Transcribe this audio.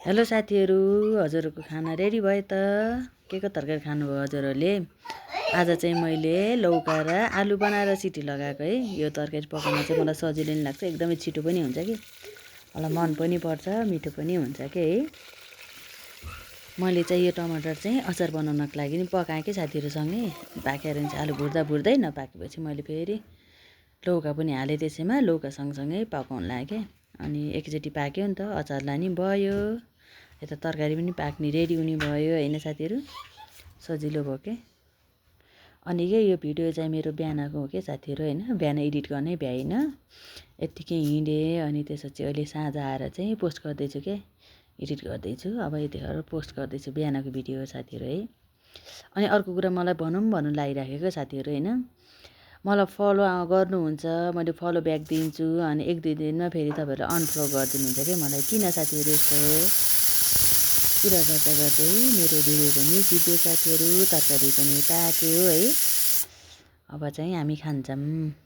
Hello साथीहरू, हजुरहरूको खाना रेडी भयो त? के को तरकारी खानुभयो हजुरहरूले? आज चाहिँ मैले लौका र आलु बनाएर सिटी लगाएको है। यो तरकारी पकाउन चाहिँ मलाई सजिलो नि लाग्छ, एकदमै छिटो पनि हुन्छ कि। मलाई मन पनि पर्छ, मिठो पनि हुन्छ के है। मैले चाहिँ यो टमाटर चाहिँ अचार बनाउनको लागि नि पकाएँ कि साथीहरूसँगै। पाकेर चाहिँ आलु भुट्दै नपाकेपछि मैले फेरि लौका पनि हालेँ त्यसैमा, लौका सँगसँगै पकाउन लाग्यो। अनि एकचोटि पाक्यो नि त, अचारलाई नि भयो, यता तरकारी पनि पाक्ने रेडी हुने भयो होइन साथीहरू। सजिलो भयो के। अनि यो भिडियो चाहिँ मेरो बिहानको हो के साथीहरू होइन। बिहान एडिट गर्नै भ्याइनँ, यत्तिकै हिँडेँ। अनि त्यसपछि अहिले साँझ आएर चाहिँ पोस्ट गर्दैछु के, एडिट गर्दैछु। अब यतिखेर पोस्ट गर्दैछु बिहानको भिडियो हो साथीहरू है। अनि अर्को कुरा मलाई भन्नु लागिराखेको साथीहरू होइन, मलाई फलो गर्नुहुन्छ, मैले फलो ब्याक दिन्छु, अनि 1-2 दिनमा फेरि तपाईँहरूले अनफलो गरिदिनुहुन्छ कि। मलाई किन साथीहरू यस्तो कुरा गर्दै मेरो भिडियो पनि सिक्यो साथीहरू, तरकारी पनि पाक्यो है। अब चाहिँ हामी खान्छौँ।